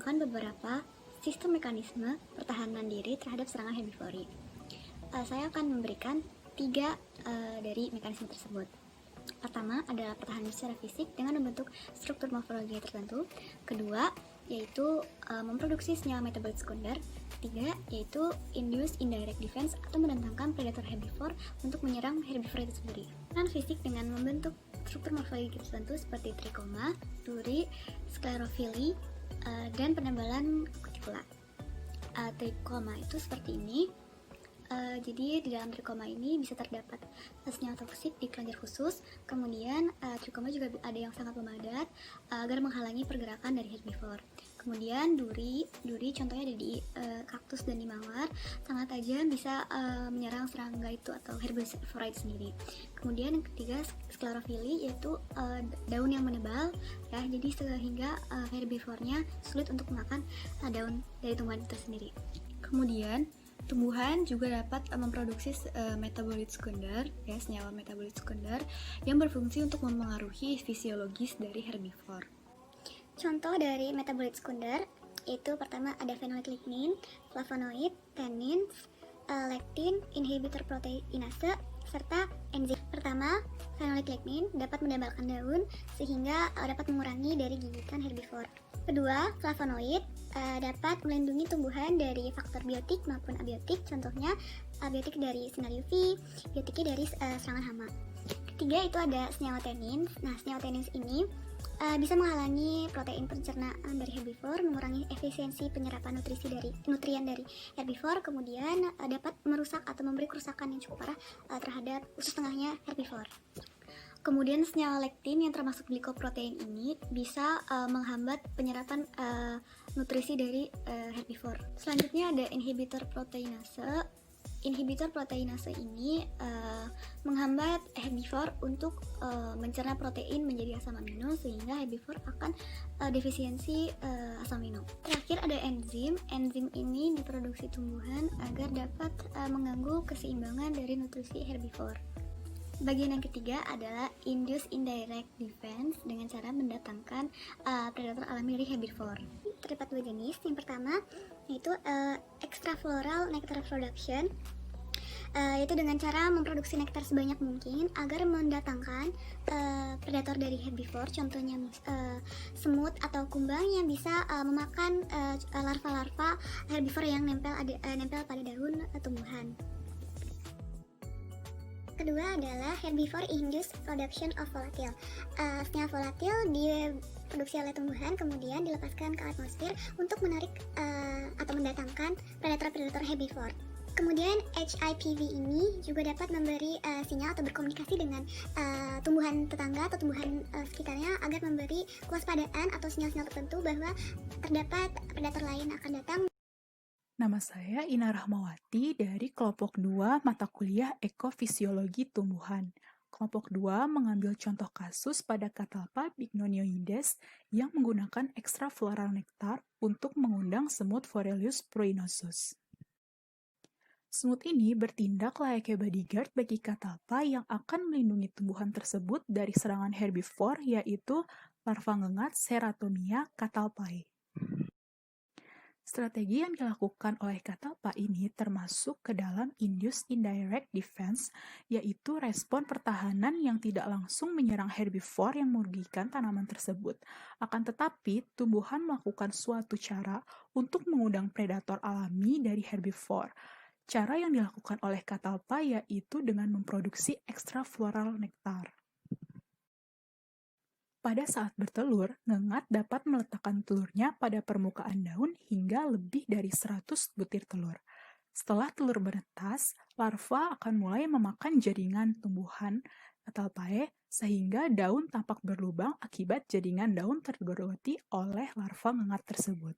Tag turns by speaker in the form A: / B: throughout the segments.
A: merupakan beberapa sistem mekanisme pertahanan diri terhadap serangan herbivori. Saya akan memberikan 3 dari mekanisme tersebut. Pertama adalah pertahanan secara fisik dengan membentuk struktur morfologi tertentu. Kedua, yaitu memproduksi senyawa metabolit sekunder. Ketiga, yaitu induce indirect defense atau mendatangkan predator herbivore untuk menyerang herbivore itu sendiri. Peran fisik dengan membentuk struktur morfologi tertentu seperti trikoma, duri, sklerofili, dan penebalan kutikula. Trikoma itu seperti ini. Jadi di dalam trikoma ini bisa terdapat senyawa toksik di kelenjar khusus. Kemudian trikoma juga ada yang sangat memadat agar menghalangi pergerakan dari herbivore. Kemudian duri contohnya ada di kaktus dan di mawar, sangat tajam, bisa menyerang serangga itu atau herbivore itu sendiri. Kemudian yang ketiga sklerofili, yaitu daun yang menebal ya, jadi sehingga herbivornya sulit untuk memakan daun dari tumbuhan itu sendiri. Kemudian tumbuhan juga dapat memproduksi metabolit sekunder, ya, senyawa metabolit sekunder yang berfungsi untuk mempengaruhi fisiologis dari herbivore. Contoh dari metabolit sekunder itu pertama ada phenolic lignin, flavonoid, tannins, lektin, inhibitor proteinase, serta enzim. Pertama, phenolic lignin dapat menebalkan daun sehingga dapat mengurangi dari gigitan herbivore. Kedua, flavonoid dapat melindungi tumbuhan dari faktor biotik maupun abiotik, contohnya abiotik dari sinar UV, biotiknya dari serangan hama. Ketiga itu ada senyawa tannins. Nah, senyawa tannins ini bisa menghalangi protein pencernaan dari herbivore, mengurangi efisiensi penyerapan nutrien dari herbivore, kemudian dapat merusak atau memberi kerusakan yang cukup parah terhadap usus tengahnya herbivore. Kemudian senyawa lektin yang termasuk glikoprotein ini bisa menghambat penyerapan nutrisi dari herbivore. Selanjutnya ada inhibitor proteinase. Inhibitor proteinase ini menghambat herbivore untuk mencerna protein menjadi asam amino sehingga herbivore akan defisiensi asam amino. Terakhir ada enzim. Enzim ini diproduksi tumbuhan agar dapat mengganggu keseimbangan dari nutrisi herbivore. Bagian yang ketiga adalah induce indirect defense dengan cara mendatangkan predator alami dari herbivore. Terdapat 2 jenis. Yang pertama yaitu extrafloral nectar production, yaitu dengan cara memproduksi nektar sebanyak mungkin agar mendatangkan predator dari herbivore, contohnya semut atau kumbang yang bisa memakan larva-larva herbivore yang nempel pada daun tumbuhan. Kedua adalah herbivore induced production of volatile. Senyawa volatil diproduksi oleh tumbuhan kemudian dilepaskan ke atmosfer untuk menarik atau mendatangkan predator-predator herbivore. Kemudian HIPV ini juga dapat memberi sinyal atau berkomunikasi dengan tumbuhan tetangga atau tumbuhan sekitarnya agar memberi kewaspadaan atau sinyal-sinyal tertentu bahwa terdapat predator lain akan datang.
B: Nama saya Ina Rahmawati dari kelompok 2 mata kuliah Ekofisiologi Tumbuhan. Kelompok 2 mengambil contoh kasus pada Catalpa bignonioides yang menggunakan extrafloral nektar untuk mengundang semut Forelius pruinosus. Semut ini bertindak layaknya bodyguard bagi Catalpa yang akan melindungi tumbuhan tersebut dari serangan herbivore yaitu larva ngengat Ceratomia catalpae. Strategi yang dilakukan oleh Catalpa ini termasuk ke dalam induce indirect defense, yaitu respon pertahanan yang tidak langsung menyerang herbivore yang merugikan tanaman tersebut. Akan tetapi, tumbuhan melakukan suatu cara untuk mengundang predator alami dari herbivore. Cara yang dilakukan oleh Catalpa yaitu dengan memproduksi extrafloral nektar. Pada saat bertelur, ngengat dapat meletakkan telurnya pada permukaan daun hingga lebih dari 100 butir telur. Setelah telur menetas, larva akan mulai memakan jaringan tumbuhan Catalpae sehingga daun tampak berlubang akibat jaringan daun tergerogoti oleh larva ngengat tersebut.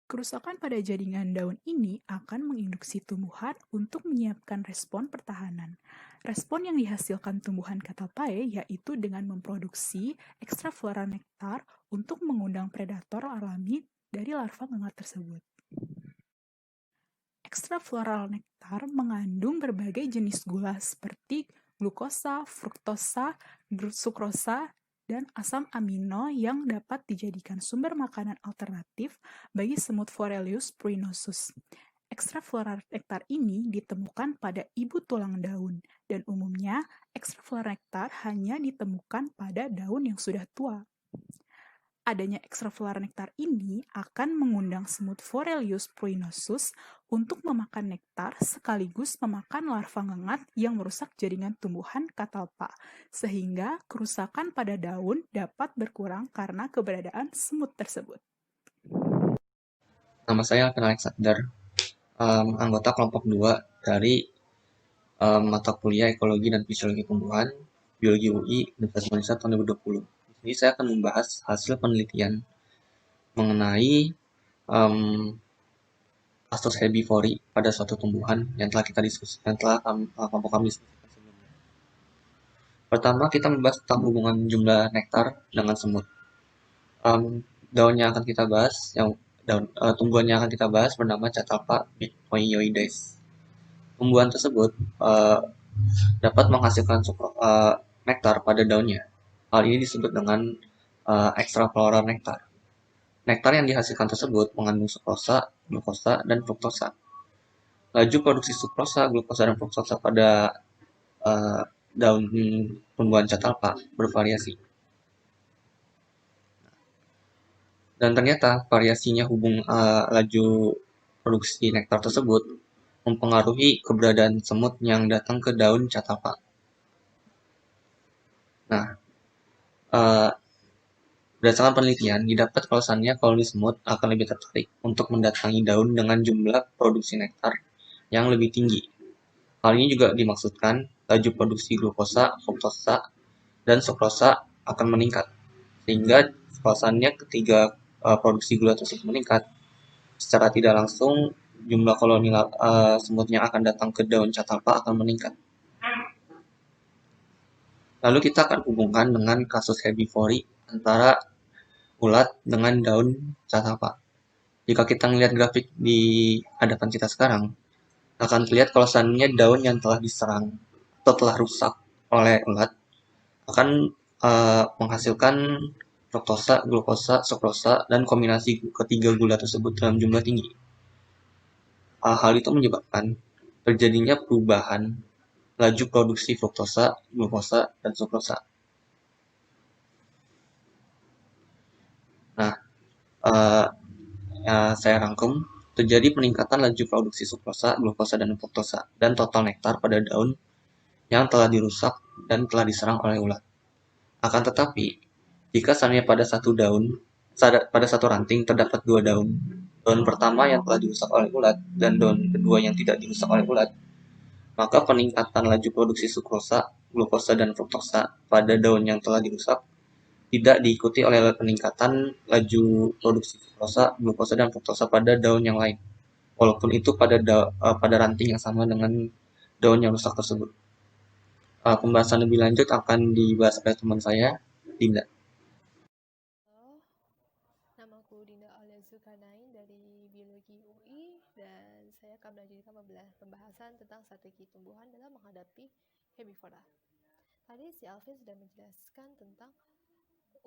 B: Kerusakan pada jaringan daun ini akan menginduksi tumbuhan untuk menyiapkan respon pertahanan. Respon yang dihasilkan tumbuhan Catalpae yaitu dengan memproduksi extrafloral nektar untuk mengundang predator alami dari larva ngengat tersebut. Extrafloral nektar mengandung berbagai jenis gula seperti glukosa, fruktosa, sukrosa, dan asam amino yang dapat dijadikan sumber makanan alternatif bagi semut Forelius pruinosus. Ekstrak floral nektar ini ditemukan pada ibu tulang daun, dan umumnya ekstrak floral nektar hanya ditemukan pada daun yang sudah tua. Adanya ekstraviolar nektar ini akan mengundang semut Forelius pruinosus untuk memakan nektar sekaligus memakan larva ngengat yang merusak jaringan tumbuhan catalpa, sehingga kerusakan pada daun dapat berkurang karena keberadaan semut tersebut.
C: Nama saya Alvin Alexander, anggota kelompok 2 dari mata kuliah Ekologi dan Fisiologi Tumbuhan, Biologi UI, Universitas Indonesia tahun 2020. Di sini saya akan membahas hasil penelitian mengenai kasus herbivori pada suatu tumbuhan yang telah kita diskusikan, yang telah kelompok kami diskusikan sebelumnya. Pertama, kita membahas tentang hubungan jumlah nektar dengan semut. Daunnya akan kita bahas, tumbuhan yang akan kita bahas bernama Catalpa bitmoioides. Tumbuhan tersebut dapat menghasilkan nektar pada daunnya. Hal ini disebut dengan extrafloral nektar. Nektar yang dihasilkan tersebut mengandung sukrosa, glukosa, dan fruktosa. Laju produksi sukrosa, glukosa, dan fruktosa pada daun tumbuhan Catalpa bervariasi. Dan ternyata variasinya laju produksi nektar tersebut mempengaruhi keberadaan semut yang datang ke daun Catalpa. Nah, berdasarkan penelitian, didapat bahwasannya koloni semut akan lebih tertarik untuk mendatangi daun dengan jumlah produksi nektar yang lebih tinggi. Hal ini juga dimaksudkan laju produksi glukosa, fruktosa, dan sukrosa akan meningkat. Sehingga bahwasannya ketika produksi gula tersebut meningkat, secara tidak langsung jumlah koloni semut yang akan datang ke daun Catalpa akan meningkat. Lalu kita akan hubungkan dengan kasus herbivori antara ulat dengan daun Catalpa. Jika kita melihat grafik di hadapan kita sekarang, akan terlihat kalau seandainya daun yang telah diserang atau telah rusak oleh ulat akan menghasilkan fruktosa, glukosa, sukrosa, dan kombinasi ketiga gula tersebut dalam jumlah tinggi. Hal itu menyebabkan terjadinya perubahan laju produksi fruktosa, glukosa, dan sukrosa. Nah, saya rangkum, terjadi peningkatan laju produksi sukrosa, glukosa, dan fruktosa, dan total nektar pada daun yang telah dirusak dan telah diserang oleh ulat. Akan tetapi, jika seandainya pada satu ranting terdapat dua daun pertama yang telah dirusak oleh ulat dan daun kedua yang tidak dirusak oleh ulat, maka peningkatan laju produksi sukrosa, glukosa, dan fruktosa pada daun yang telah dirusak tidak diikuti oleh peningkatan laju produksi sukrosa, glukosa, dan fruktosa pada daun yang lain, walaupun itu pada ranting yang sama dengan daun yang rusak tersebut. Pembahasan lebih lanjut akan dibahas oleh teman saya, Dinda.
D: Namaku Dinda Aulia Zulkarnain dari Biologi UI dan saya akan melanjutkan pembahasan tentang strategi tumbuhan dalam menghadapi herbivora. Tadi si Alvin sudah menjelaskan tentang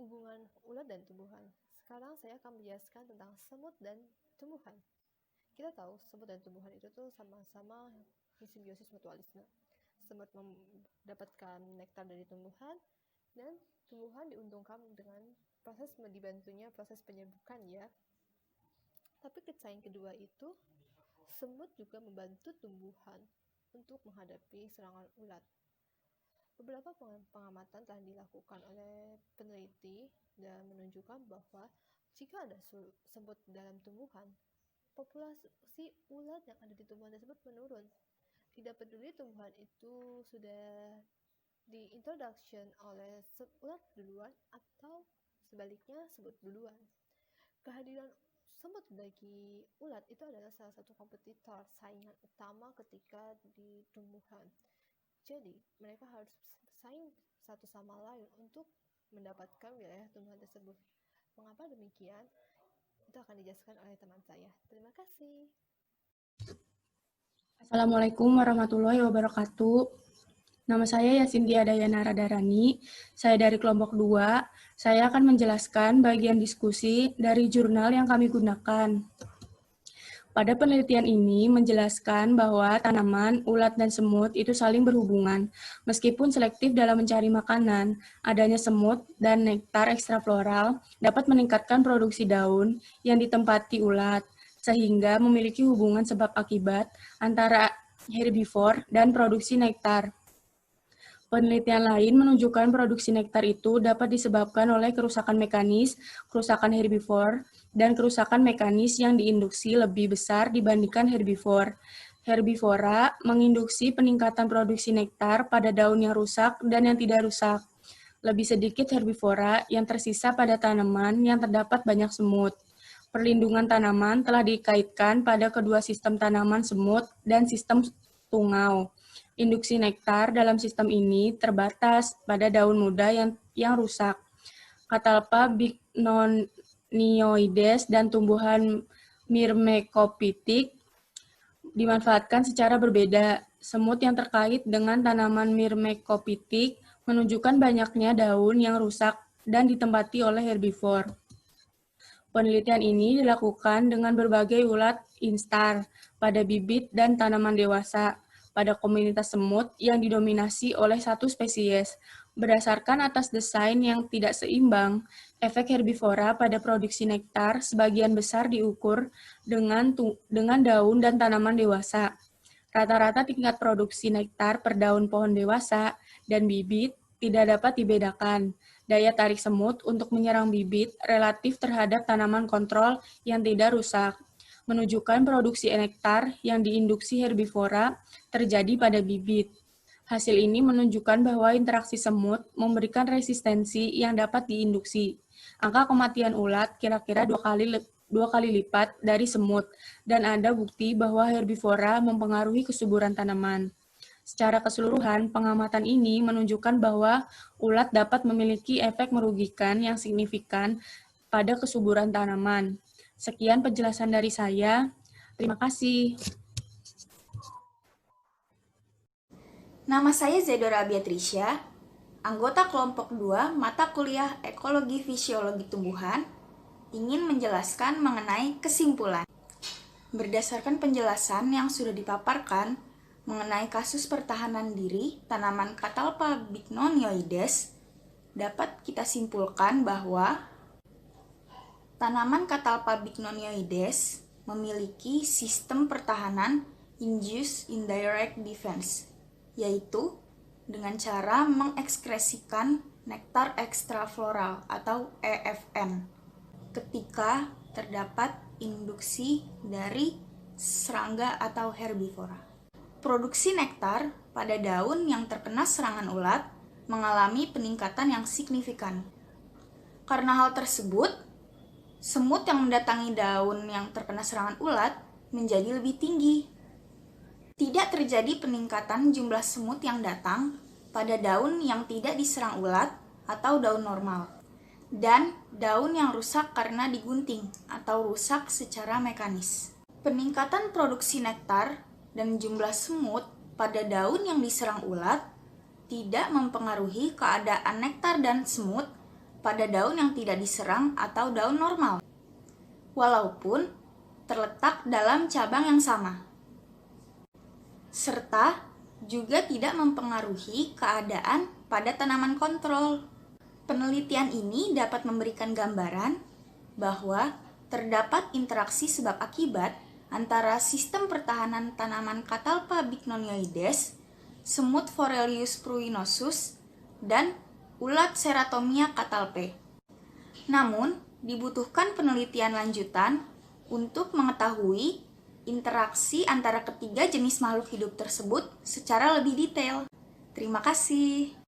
D: hubungan ulat dan tumbuhan. Sekarang saya akan menjelaskan tentang semut dan tumbuhan. Kita tahu semut dan tumbuhan itu tuh sama-sama simbiosis mutualisme. Semut mendapatkan nektar dari tumbuhan dan tumbuhan diuntungkan dengan dibantunya proses penyerbukan ya. Tapi yang kedua itu, semut juga membantu tumbuhan untuk menghadapi serangan ulat. Beberapa pengamatan telah dilakukan oleh peneliti dan menunjukkan bahwa jika ada semut dalam tumbuhan, populasi ulat yang ada di tumbuhan tersebut menurun. Tidak peduli tumbuhan itu sudah diintroduction oleh ulat duluan atau sebaliknya semut duluan. Kehadiran semut bagi ulat itu adalah salah satu kompetitor saingan utama ketika di tumbuhan. Jadi, mereka harus bersaing satu sama lain untuk mendapatkan wilayah tumbuhan tersebut. Mengapa demikian? Itu akan dijelaskan oleh teman saya. Terima kasih.
E: Assalamualaikum warahmatullahi wabarakatuh. Nama saya Yasintia Dayana Radarani, saya dari kelompok 2. Saya akan menjelaskan bagian diskusi dari jurnal yang kami gunakan. Pada penelitian ini menjelaskan bahwa tanaman, ulat, dan semut itu saling berhubungan. Meskipun selektif dalam mencari makanan, adanya semut dan nektar ekstrafloral dapat meningkatkan produksi daun yang ditempati ulat, sehingga memiliki hubungan sebab akibat antara herbivor dan produksi nektar. Penelitian lain menunjukkan produksi nektar itu dapat disebabkan oleh kerusakan mekanis, kerusakan herbivor, dan kerusakan mekanis yang diinduksi lebih besar dibandingkan herbivor. Herbivora menginduksi peningkatan produksi nektar pada daun yang rusak dan yang tidak rusak. Lebih sedikit herbivora yang tersisa pada tanaman yang terdapat banyak semut. Perlindungan tanaman telah dikaitkan pada kedua sistem tanaman semut dan sistem tungau. Induksi nektar dalam sistem ini terbatas pada daun muda yang rusak. Catalpa bignonioides dan tumbuhan Myrmecopitic dimanfaatkan secara berbeda. Semut yang terkait dengan tanaman Myrmecopitic menunjukkan banyaknya daun yang rusak dan ditempati oleh herbivor. Penelitian ini dilakukan dengan berbagai ulat instar pada bibit dan tanaman dewasa pada komunitas semut yang didominasi oleh satu spesies. Berdasarkan atas desain yang tidak seimbang, efek herbivora pada produksi nektar sebagian besar diukur dengan daun dan tanaman dewasa. Rata-rata tingkat produksi nektar per daun pohon dewasa dan bibit tidak dapat dibedakan. Daya tarik semut untuk menyerang bibit relatif terhadap tanaman kontrol yang tidak rusak menunjukkan produksi nektar yang diinduksi herbivora terjadi pada bibit. Hasil ini menunjukkan bahwa interaksi semut memberikan resistensi yang dapat diinduksi. Angka kematian ulat kira-kira 2 kali lipat dari semut, dan ada bukti bahwa herbivora mempengaruhi kesuburan tanaman. Secara keseluruhan, pengamatan ini menunjukkan bahwa ulat dapat memiliki efek merugikan yang signifikan pada kesuburan tanaman. Sekian penjelasan dari saya. Terima kasih.
F: Nama saya Zedora Beatricia, anggota kelompok 2 mata kuliah Ekologi Fisiologi Tumbuhan, ingin menjelaskan mengenai kesimpulan. Berdasarkan penjelasan yang sudah dipaparkan mengenai kasus pertahanan diri tanaman Catalpa bignonioides, dapat kita simpulkan bahwa tanaman Catalpa bignonioides memiliki sistem pertahanan induced indirect defense, yaitu dengan cara mengekskresikan nektar ekstrafloral atau EFN ketika terdapat induksi dari serangga atau herbivora. Produksi nektar pada daun yang terkena serangan ulat mengalami peningkatan yang signifikan. Karena hal tersebut, semut yang mendatangi daun yang terkena serangan ulat menjadi lebih tinggi. Tidak terjadi peningkatan jumlah semut yang datang pada daun yang tidak diserang ulat atau daun normal, dan daun yang rusak karena digunting atau rusak secara mekanis. Peningkatan produksi nektar dan jumlah semut pada daun yang diserang ulat tidak mempengaruhi keadaan nektar dan semut pada daun yang tidak diserang atau daun normal, walaupun terletak dalam cabang yang sama, serta juga tidak mempengaruhi keadaan pada tanaman kontrol. Penelitian ini dapat memberikan gambaran bahwa terdapat interaksi sebab akibat antara sistem pertahanan tanaman Catalpa bignonioides, semut Forelius pruinosus, dan ulat Ceratomia catalpae. Namun, dibutuhkan penelitian lanjutan untuk mengetahui interaksi antara ketiga jenis makhluk hidup tersebut secara lebih detail. Terima kasih.